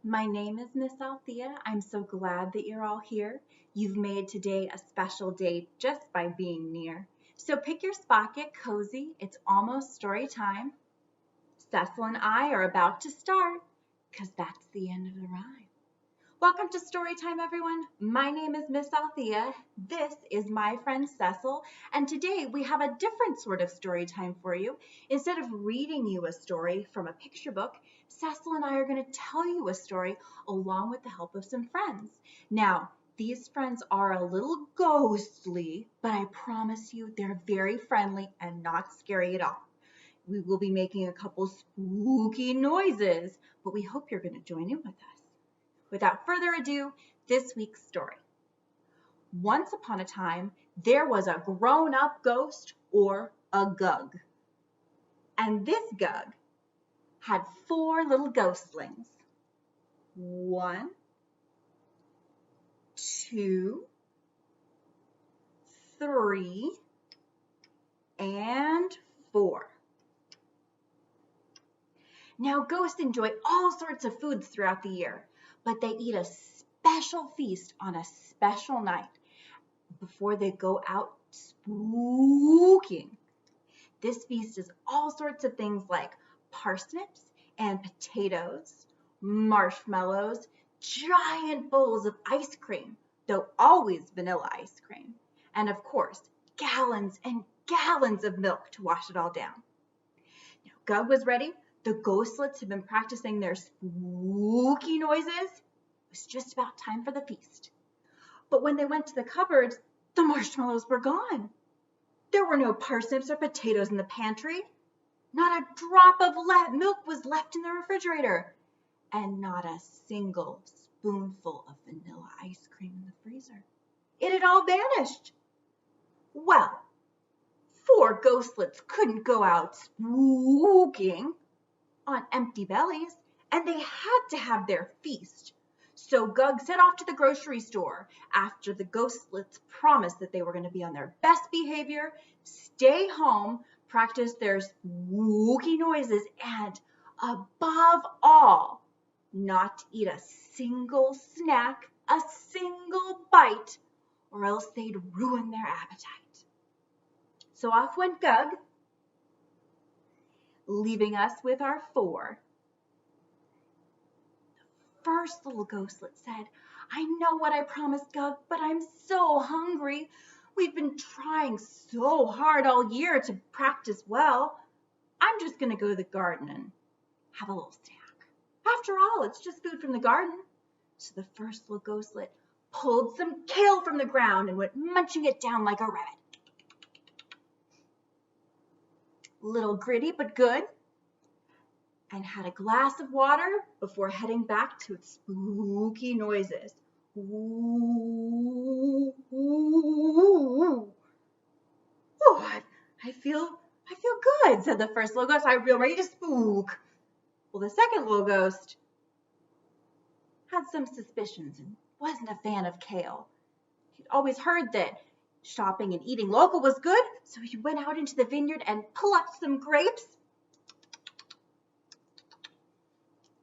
My name is Miss Althea. I'm so glad that you're all here. You've made today a special day just by being near. So pick your spot, get cozy. It's almost story time. Cecil and I are about to start, because that's the end of the rhyme. Welcome to Storytime, everyone. My name is Miss Althea. This is my friend Cecil, and today we have a different sort of story time for you. Instead of reading you a story from a picture book, Cecil and I are going to tell you a story along with the help of some friends. Now, these friends are a little ghostly, but I promise you they're very friendly and not scary at all. We will be making a couple spooky noises, but we hope you're going to join in with us. Without further ado, this week's story. Once upon a time, there was a grown-up ghost, or a gug. And this gug had 4 little ghostlings. 1, 2, 3, and 4. Now, ghosts enjoy all sorts of foods throughout the year, but they eat a special feast on a special night before they go out spooking. This feast is all sorts of things like parsnips and potatoes, marshmallows, giant bowls of ice cream, though always vanilla ice cream, and of course, gallons and gallons of milk to wash it all down. Now, Gug was ready. The ghostlets had been practicing their spooky noises. It was just about time for the feast. But when they went to the cupboards, the marshmallows were gone. There were no parsnips or potatoes in the pantry. Not a drop of milk was left in the refrigerator. And not a single spoonful of vanilla ice cream in the freezer. It had all vanished. Well, 4 ghostlets couldn't go out spooking on empty bellies, and they had to have their feast. So Gug set off to the grocery store after the ghostlets promised that they were going to be on their best behavior, stay home, practice their spooky noises, and above all, not to eat a single snack, a single bite, or else they'd ruin their appetite. So off went Gug, leaving us with our 4. The first little ghostlet said, "I know what I promised, Gug, but I'm so hungry. We've been trying so hard all year to practice well. I'm just going to go to the garden and have a little snack. After all, it's just food from the garden." So the first little ghostlet pulled some kale from the ground and went munching it down like a rabbit. Little gritty but good, and had a glass of water before heading back to its spooky noises. Ooh, ooh, ooh. Oh, I feel good, said the first little ghost. I feel ready to spook. Well, the second little ghost had some suspicions and wasn't a fan of kale. He'd always heard that shopping and eating local was good, so he went out into the vineyard and plucked some grapes.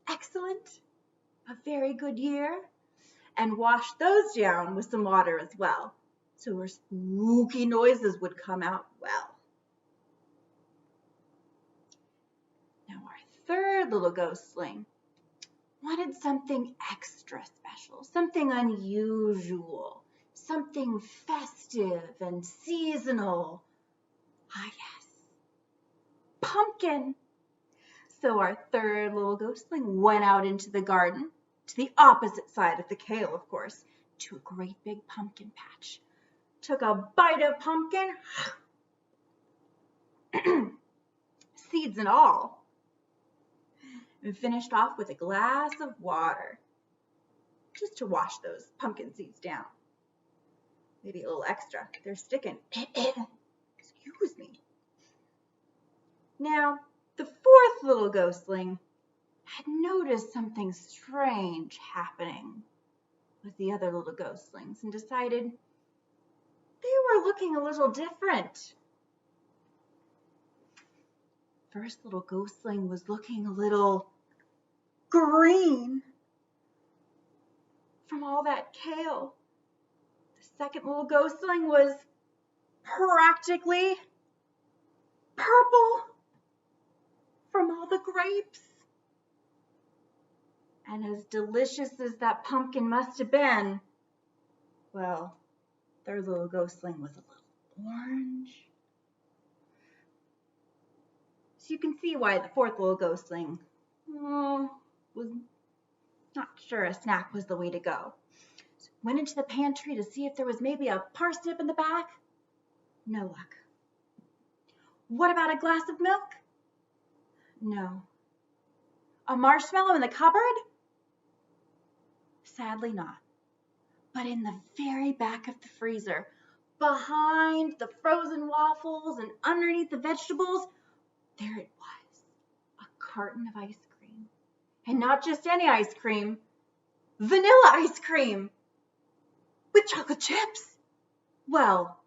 Excellent, a very good year, and washed those down with some water as well, so her spooky noises would come out well. Now our third little ghostling wanted something extra special, something unusual, something festive and seasonal. Ah, yes, pumpkin. So our third little ghostling went out into the garden, to the opposite side of the kale, of course, to a great big pumpkin patch. Took a bite of pumpkin, seeds and all, and finished off with a glass of water, just to wash those pumpkin seeds down. Maybe a little extra. They're sticking. Excuse me. Now, the fourth little ghostling had noticed something strange happening with the other little ghostlings and decided they were looking a little different. First little ghostling was looking a little green from all that kale. The second little ghostling was practically purple from all the grapes. And as delicious as that pumpkin must have been, well, their little ghostling was a little orange. So you can see why the fourth little ghostling was not sure a snack was the way to go. So went into the pantry to see if there was maybe a parsnip in the back. No luck. What about a glass of milk? No. A marshmallow in the cupboard? Sadly not. But in the very back of the freezer, behind the frozen waffles and underneath the vegetables, there it was, a carton of ice cream. And not just any ice cream, vanilla ice cream with chocolate chips. Well,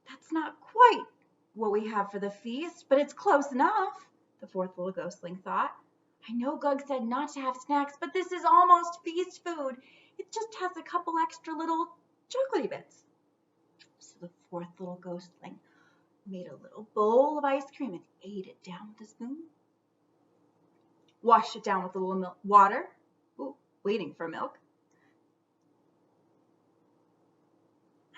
that's not quite what we have for the feast, but it's close enough, the fourth little ghostling thought. I know Gug said not to have snacks, but this is almost feast food. It just has a couple extra little chocolatey bits. So the fourth little ghostling made a little bowl of ice cream and ate it down with a spoon. Washed it down with a little water. Ooh, waiting for milk.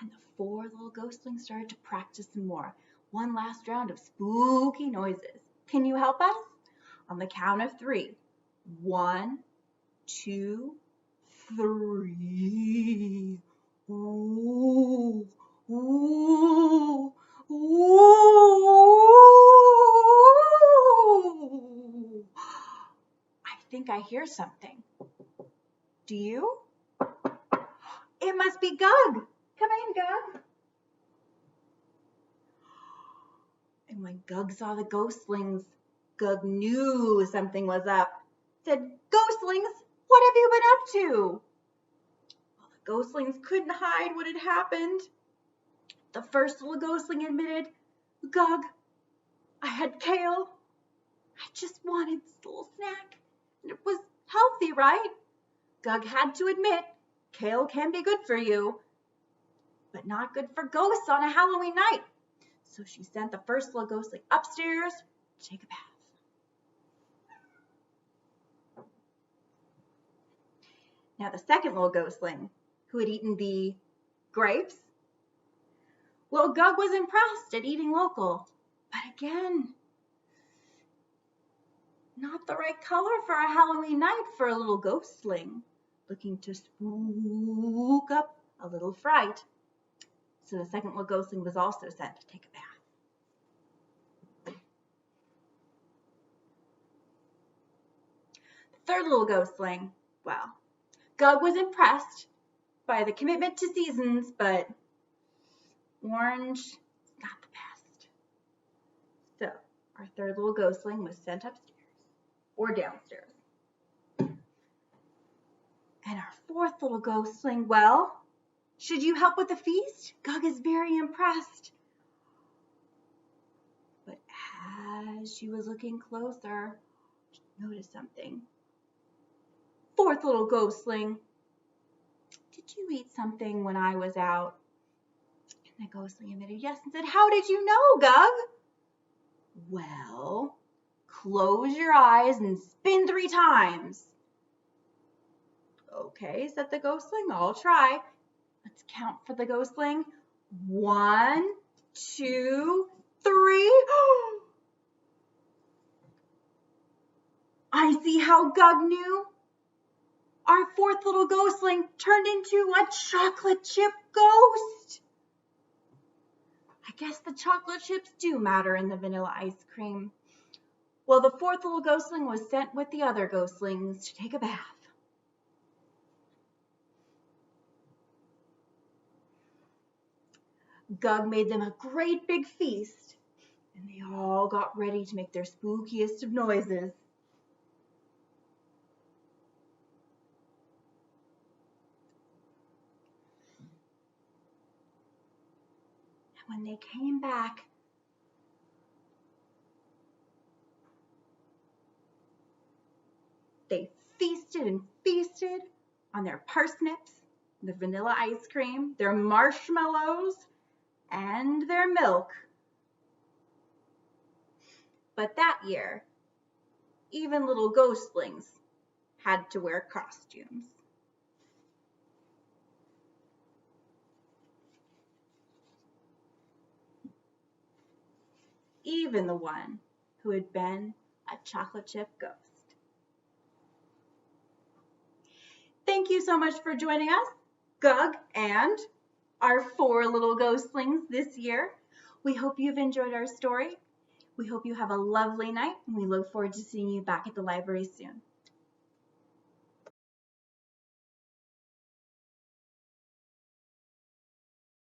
And the four little ghostlings started to practice some more. One last round of spooky noises. Can you help us? On the count of 3. 1, 2, 3. Ooh, ooh, ooh. I think I hear something. Do you? It must be Gug. Come in, Gug. And when Gug saw the ghostlings, Gug knew something was up. Said, "Ghostlings, what have you been up to?" Well, the ghostlings couldn't hide what had happened. The first little ghostling admitted, "Gug, I had kale. I just wanted this little snack. And it was healthy, right?" Gug had to admit, kale can be good for you, but not good for ghosts on a Halloween night. So she sent the first little ghostling upstairs to take a bath. Now the second little ghostling, who had eaten the grapes, well, Gug was impressed at eating local, but again, not the right color for a Halloween night for a little ghostling, looking to spook up a little fright. So the second little ghostling was also sent to take a bath. The third little ghostling, well, Gug was impressed by the commitment to seasons, but orange is not the best. So our third little ghostling was sent upstairs or downstairs. And our fourth little ghostling, well, should you help with the feast? Gug is very impressed. But as she was looking closer, she noticed something. Fourth little ghostling, did you eat something when I was out? And the ghostling admitted yes and said, "How did you know, Gug?" "Well, close your eyes and spin 3 times. "Okay," said the ghostling, "I'll try." Let's count for the ghostling. 1, 2, 3. I see how Gug knew. Our fourth little ghostling turned into a chocolate chip ghost. I guess the chocolate chips do matter in the vanilla ice cream. Well, the fourth little ghostling was sent with the other ghostlings to take a bath. Gug made them a great big feast, and they all got ready to make their spookiest of noises. And when they came back, they feasted and feasted on their parsnips the vanilla ice cream, their marshmallows, and their milk. But that year, even little ghostlings had to wear costumes. Even the one who had been a chocolate chip ghost. Thank you so much for joining us, Gug and our 4 little ghostlings this year. We hope you've enjoyed our story. We hope you have a lovely night, and we look forward to seeing you back at the library soon.